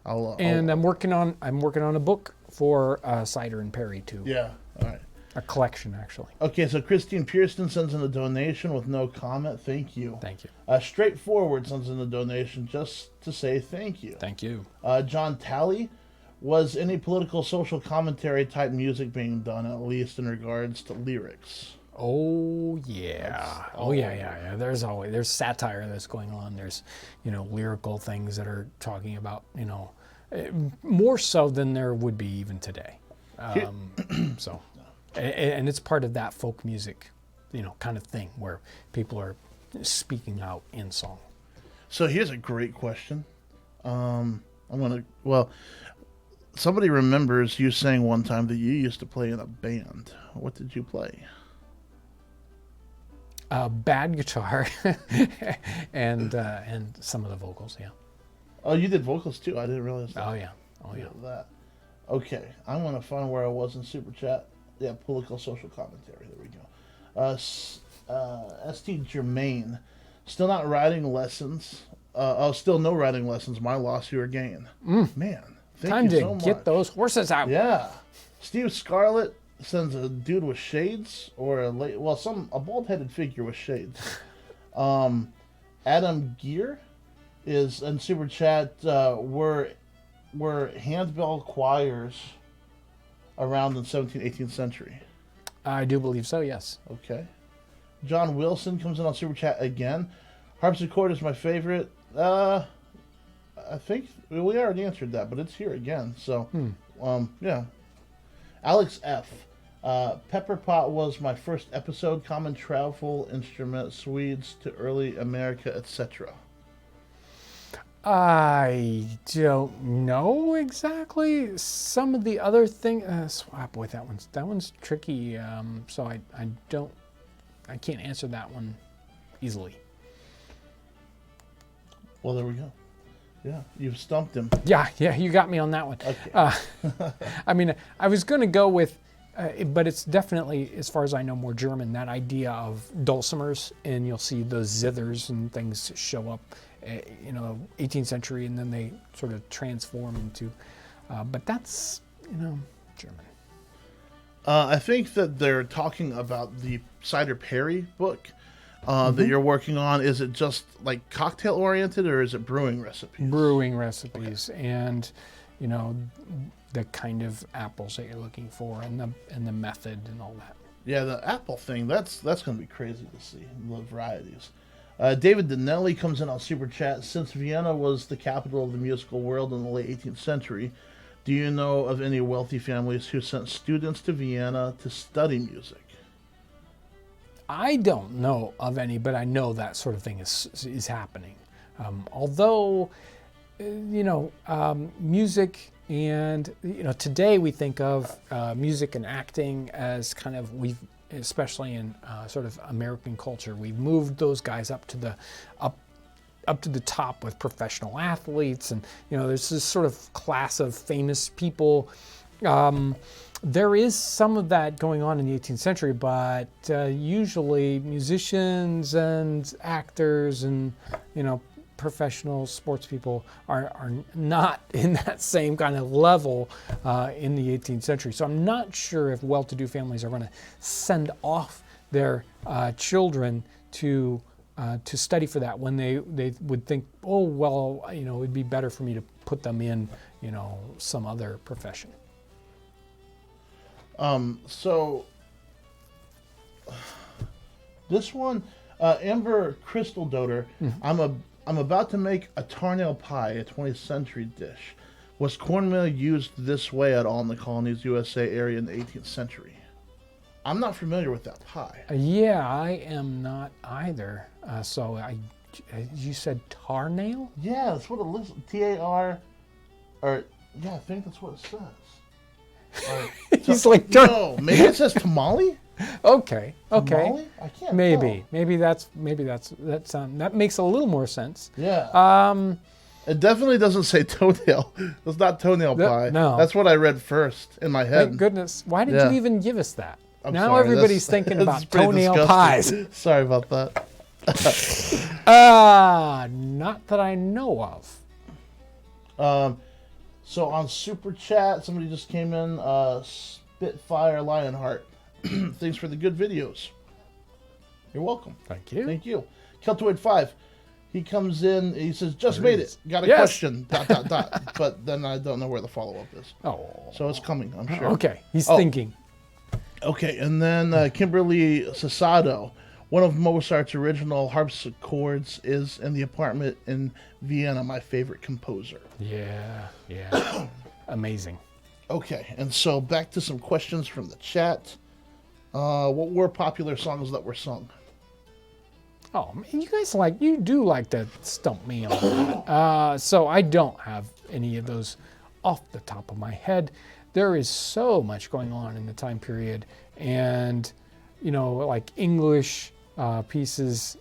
I'm working on a book for Cider and Perry too. Yeah. All right. A collection, actually. Okay, so Christine Pearson sends in a donation with no comment. Thank you. Thank you. Straightforward sends in a donation just to say thank you. Thank you. John Talley, was any political social commentary type music being done, at least in regards to lyrics? Oh yeah. Yeah. There's satire that's going on. There's, lyrical things that are talking about, more so than there would be even today. So. And it's part of that folk music, kind of thing where people are speaking out in song. So here's a great question. Somebody remembers you saying one time that you used to play in a band. What did you play? Bad guitar and some of the vocals, yeah. Oh, you did vocals too? I didn't realize that. Oh, yeah. That. Okay, I'm going to find where I was in Super Chat. Yeah, political social commentary. There we go. St. Germain, still not writing lessons. Still no writing lessons. My loss, your gain. Man, thank you so much. Time to get those horses out. Yeah. Steve Scarlett sends a dude with shades, or a bald-headed figure with shades. Adam Gear is in Super Chat. Were handbell choirs around in the 17th, 18th century? I do believe so, yes. Okay. John Wilson comes in on Super Chat again. Harpsichord is my favorite. I think we already answered that, but it's here again. So, yeah. Alex F. Pepper pot was my first episode. Common travel instrument, Swedes to early America, etc. I don't know exactly. Some of the other things, boy, that one's tricky. So I can't answer that one easily. Well, there we go. Yeah, you've stumped him. Yeah, you got me on that one. Okay. I mean, I was going to go with, but it's definitely, as far as I know, more German. That idea of dulcimers, and you'll see those zithers and things show up, 18th century, and then they sort of transform into. But that's German. I think that they're talking about the Cider Perry book that you're working on. Is it just like cocktail oriented, or is it brewing recipes? Brewing recipes, and the kind of apples that you're looking for, and the method and all that. Yeah, the apple thing, that's going to be crazy to see, the varieties. David Donnelly comes in on Super Chat. Since Vienna was the capital of the musical world in the late 18th century, do you know of any wealthy families who sent students to Vienna to study music? I don't know of any, but I know that sort of thing is happening. Although, music and, today we think of music and acting as kind of, especially in sort of American culture, we've moved those guys up to the top with professional athletes, and there's this sort of class of famous people. There is some of that going on in the 18th century, but usually musicians and actors and professional sports people are not in that same kind of level in the 18th century. So I'm not sure if well-to-do families are going to send off their children to study for that when they would think, oh well, it'd be better for me to put them in some other profession. So this one, Amber Crystal Doter, I'm about to make a tarnail pie, a 20th century dish. Was cornmeal used this way at all in the colonies, USA area in the 18th century? I'm not familiar with that pie. Yeah, I am not either. You said tarnail? Yeah, that's what it lists. T-A-R, or yeah, I think that's what it says. He's like, no, maybe it says tamale. Okay. Tamale? I can't. Maybe that makes a little more sense. Yeah. It definitely doesn't say toenail. It's not toenail pie. No. That's what I read first in my head. Thank goodness. Why did you even give us that? I'm now sorry, everybody's thinking about toenail disgusting. pies. Sorry about that. Not that I know of. So on Super Chat, somebody just came in, Spitfire Lionheart. Thanks for the good videos. You're welcome. Thank you. Thank you. Keltoid 5. He comes in, he says, just made it. Got a question, ... But then I don't know where the follow-up is. Oh. So it's coming, I'm sure. Okay, he's thinking. Okay, and then Kimberly Sasado. One of Mozart's original harpsichords is in the apartment in Vienna, my favorite composer. Yeah. Amazing. Okay, and so back to some questions from the chat. What were popular songs that were sung? Oh, man, you do like to stump me on that. So I don't have any of those off the top of my head. There is so much going on in the time period, and like English pieces,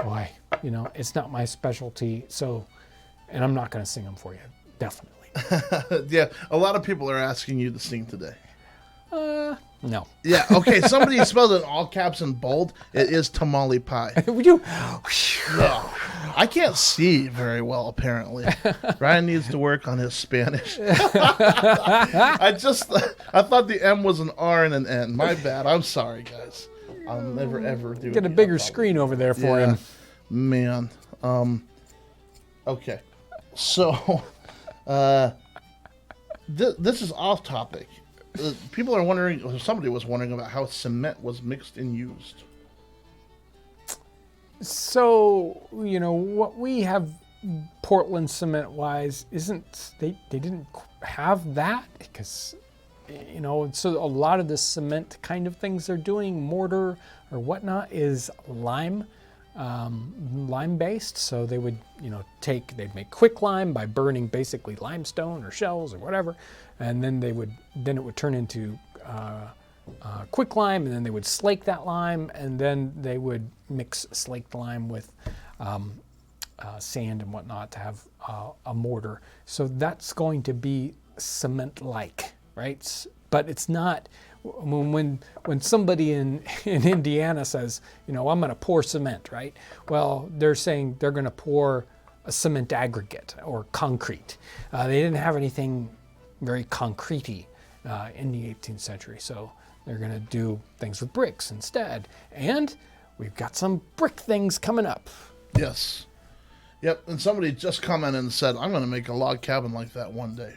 boy, it's not my specialty. So, and I'm not going to sing them for you, definitely. Yeah, a lot of people are asking you to sing today. No. Yeah, okay, somebody spelled it in all caps and bold. It is tamale pie. Would you? No, I can't see very well, apparently. Ryan needs to work on his Spanish. I thought the M was an R and an N. My bad. I'm sorry, guys. I'll never, ever do it. Get a bigger screen over there for him. Man. Okay. So, this is off topic. People are wondering, or somebody was wondering about how cement was mixed and used. So, what we have Portland cement wise they didn't have that because so a lot of the cement kind of things they're doing, mortar or whatnot, is lime based. So they would, they'd make quicklime by burning basically limestone or shells or whatever, and then it would turn into quicklime, and then they would slake that lime, and then they would mix slaked lime with sand and whatnot to have a mortar. So that's going to be cement-like, right? But it's not. When somebody in Indiana says, I'm going to pour cement, right? Well, they're saying they're going to pour a cement aggregate or concrete. They didn't have anything very concrete-y in the 18th century, so they're going to do things with bricks instead. And we've got some brick things coming up. Yes. Yep, and somebody just commented and said, I'm going to make a log cabin like that one day.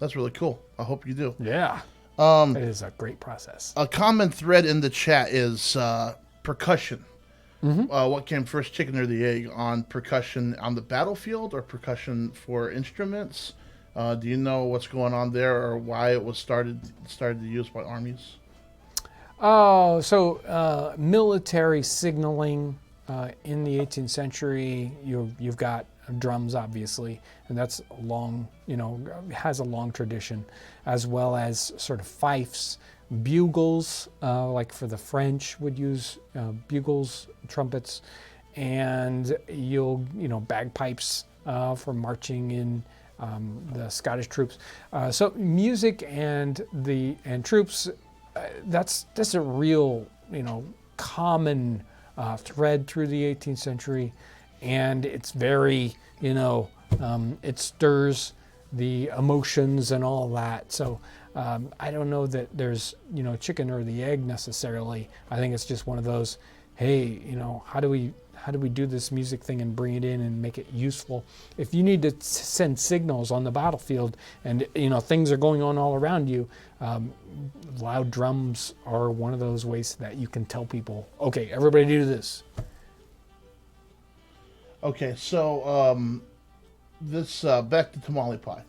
That's really cool. I hope you do. Yeah. It is a great process. A common thread in the chat is percussion. What came first, chicken or the egg, on percussion on the battlefield or percussion for instruments? Do you know what's going on there, or why it was started to use by armies? Oh, so military signaling in the 18th century. You've got drums, obviously, and that's long, has a long tradition, as well as sort of fifes, bugles, like for the French would use bugles, trumpets, and bagpipes for marching in the Scottish troops. So music and troops, that's a real, common thread through the 18th century. And it's very, it stirs the emotions and all that. So I don't know that there's, chicken or the egg necessarily. I think it's just one of those, hey, how do we do this music thing and bring it in and make it useful? If you need to send signals on the battlefield and, things are going on all around you, loud drums are one of those ways that you can tell people, okay, everybody do this. Okay, so this back to tamale pie.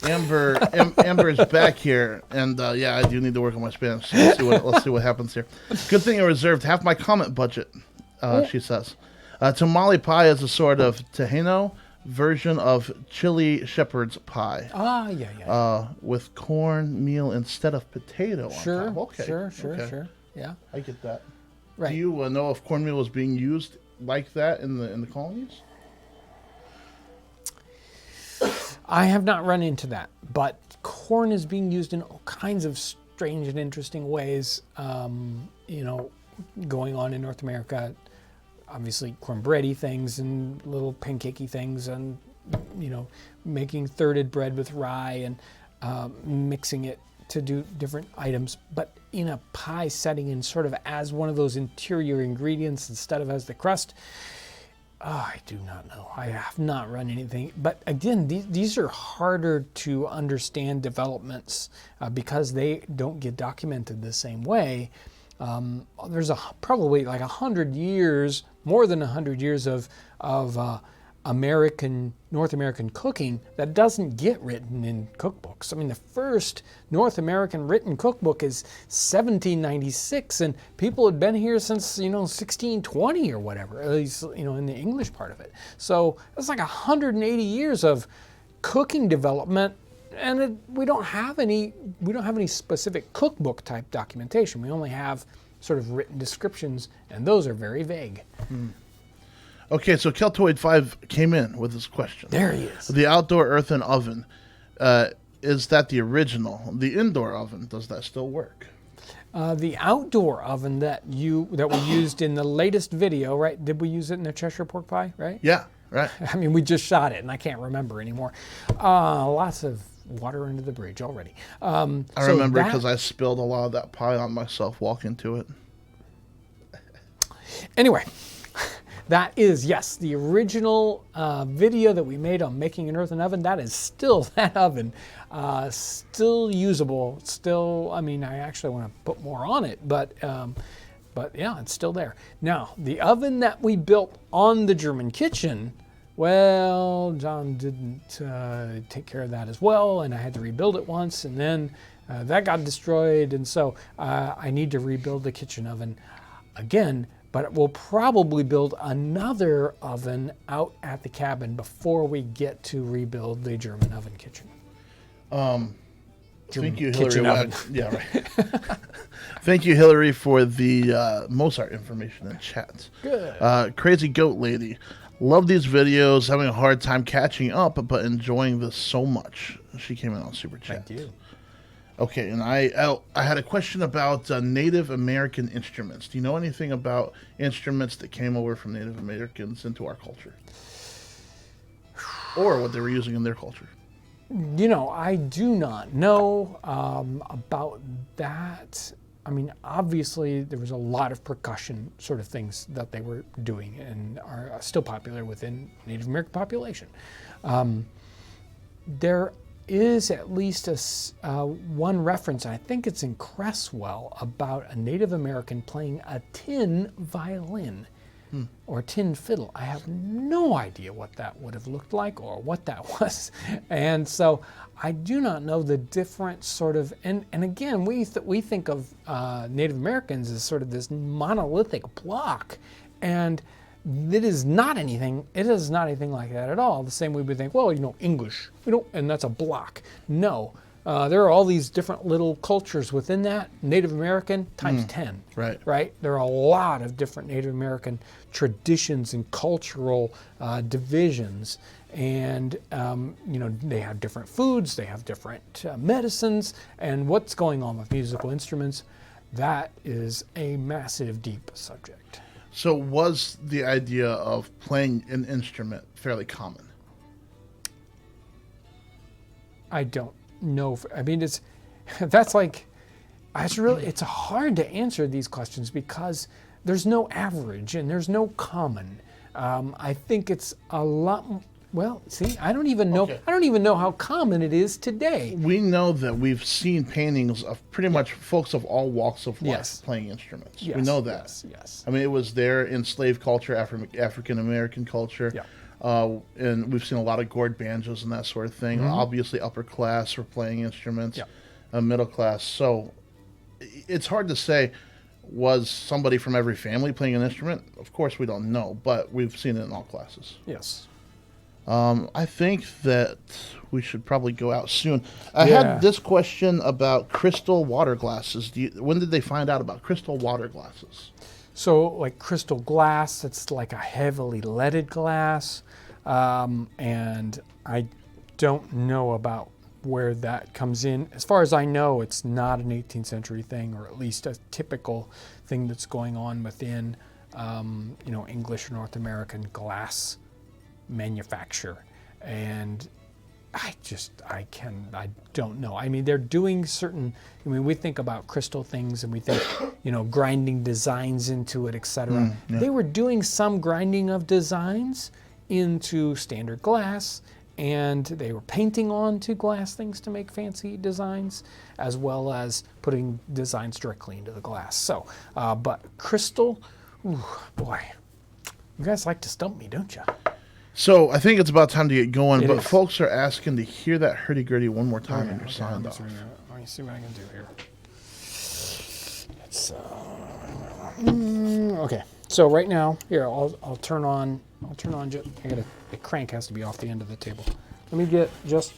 Amber is back here, and I do need to work on my Spanish. So let's see what happens here. Good thing I reserved half my comment budget. She says, tamale pie is a sort of Tejano version of chili shepherd's pie. Yeah. With cornmeal instead of potato. Sure. On top. Okay. Sure. Yeah. I get that. Right. Do you know if cornmeal was being used like that in the colonies? I have not run into that, but corn is being used in all kinds of strange and interesting ways, going on in North America. Obviously cornbready things and little pancakey things, and making thirded bread with rye and mixing it to do different items, but in a pie setting and sort of as one of those interior ingredients instead of as the crust. I do not know. I have not run anything. But again, these are harder to understand developments because they don't get documented the same way. There's probably like 100 years, more than 100 years of North American cooking that doesn't get written in cookbooks. I mean, the first North American written cookbook is 1796, and people had been here since 1620 or whatever, at least in the English part of it. So it's like 180 years of cooking development, and we don't have any specific cookbook type documentation. We only have sort of written descriptions, and those are very vague. Okay, so Keltoid 5 came in with this question. There he is. The outdoor earthen oven, is that the original? The indoor oven, does that still work? The outdoor oven that we used in the latest video, right? Did we use it in the Cheshire pork pie, right? Yeah, right. I mean, we just shot it, and I can't remember anymore. Lots of water under the bridge already. I remember because I spilled a lot of that pie on myself walking to it. Anyway. That is, yes, the original video that we made on making an earthen oven. That is still that oven, still usable. Still, I mean, I actually want to put more on it, but yeah, it's still there. Now, the oven that we built on the German kitchen, well, John didn't take care of that as well, and I had to rebuild it once, and then that got destroyed, and so I need to rebuild the kitchen oven again. But we'll probably build another oven out at the cabin before we get to rebuild the German oven kitchen. Thank you, kitchen Hillary. oven. Yeah, right. Thank you, Hillary, for the Mozart information in chat. Good. Crazy Goat Lady. Love these videos. Having a hard time catching up, but enjoying this so much. She came in on Super Chat. Thank you. Okay, and I had a question about Native American instruments. Do you know anything about instruments that came over from Native Americans into our culture? Or what they were using in their culture? You know, I do not know about that. I mean, obviously, there was a lot of percussion sort of things that they were doing and are still popular within Native American population. There is at least one reference, I think it's in Cresswell, about a Native American playing a tin violin or tin fiddle. I have no idea what that would have looked like or what that was. And so I do not know the different sort of, and again, we think of Native Americans as sort of this monolithic block, and it is not anything like that at all. The same way we think, well, you know, English, and that's a block. No, there are all these different little cultures within that. Native American times 10. Right? There are a lot of different Native American traditions and cultural divisions. And, you know, they have different foods, they have different medicines, and what's going on with musical instruments, that is a massive, deep subject. So was the idea of playing an instrument fairly common? I don't know. I mean, it's hard to answer these questions because there's no average and there's no common. I think it's a lot. Well, see, I don't even know. Okay. I don't even know how common it is today. We know that we've seen paintings of pretty much folks of all walks of life Yes. playing instruments. Yes, We know that. Yes. I mean, it was there in slave culture, African American culture. Yeah. And we've seen a lot of gourd banjos and that sort of thing. Obviously, upper class were playing instruments, Yeah. Middle class. So it's hard to say, was somebody from every family playing an instrument? Of course, we don't know, but we've seen it in all classes. Yes. I think that we should probably go out soon. I Yeah. had this question about crystal water glasses. When did they find out about crystal water glasses? So, like crystal glass, it's like a heavily leaded glass, and I don't know about where that comes in. As far as I know, it's not an 18th century thing, or at least a typical thing that's going on within, you know, English or North American glass manufacture. And I don't know. I mean, they're doing certain, I mean, we think about crystal things and we think, you know, grinding designs into it, etc. Yeah. They were doing some grinding of designs into standard glass, and they were painting onto glass things to make fancy designs, as well as putting designs directly into the glass. So, but crystal, ooh, boy, you guys like to stump me, don't you? So I think it's about time to get going, It but is. folks are asking to hear that hurdy-gurdy one more time and you're signed off. Let me see what I can do here. It's, okay. So right now, here I'll turn on. The crank has to be off the end of the table. Let me get just.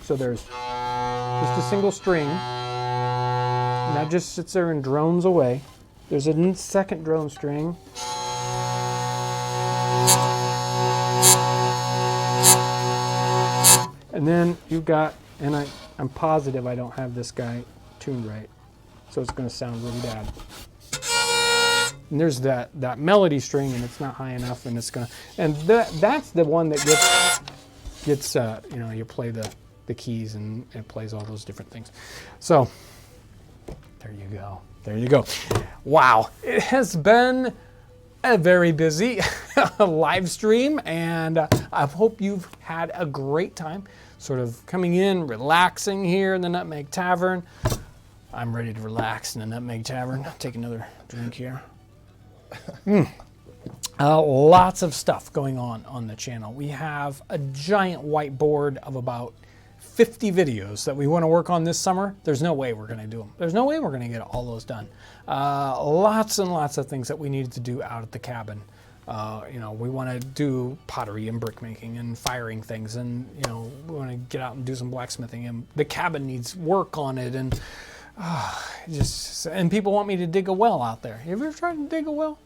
So there's just a single string, and that just sits there and drones away. There's a second drone string. And then you've got, and I'm positive I don't have this guy tuned right, so it's going to sound really bad. And there's that melody string, and it's not high enough, and it's going to, and that's the one that gets you know, you play the keys and it plays all those different things. So there you go. Wow, it has been a very busy live stream, and I hope you've had a great time sort of coming in, relaxing here in the Nutmeg Tavern. I'm ready to relax in the Nutmeg Tavern. Take another drink here. Lots of stuff going on the channel. We have a giant whiteboard of about 50 videos that we want to work on this summer, there's no way we're going to do them. There's no way we're going to get all those done. Lots and lots of things that we needed to do out at the cabin. We want to do pottery and brick making and firing things, and we want to get out and do some blacksmithing, and the cabin needs work on it, and and people want me to dig a well out there. Have you ever tried to dig a well?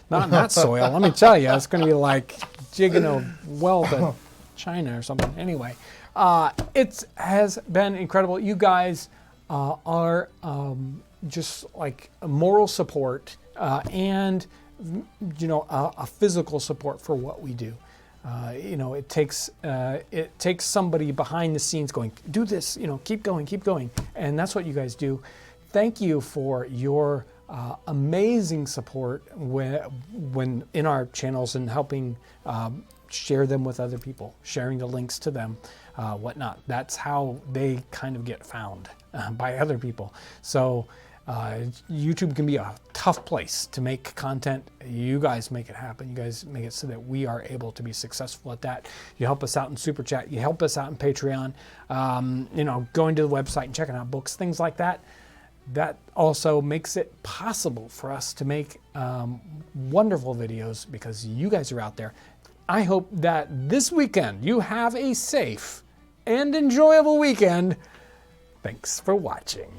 Not in that soil. Let me tell you, it's going to be like jigging a well to China or something. Anyway, it has been incredible. You guys are just like a moral support and a physical support for what we do. It takes somebody behind the scenes going, do this, keep going, and that's what you guys do. Thank you for your amazing support when in our channels and helping share them with other people, sharing the links to them, whatnot. That's how they kind of get found by other people. So YouTube can be a tough place to make content. You guys make it happen. You guys make it so that we are able to be successful at that. You help us out in Super Chat. You help us out in Patreon. Going to the website and checking out books, things like that. That also makes it possible for us to make wonderful videos because you guys are out there. I hope that this weekend you have a safe and enjoyable weekend. Thanks for watching.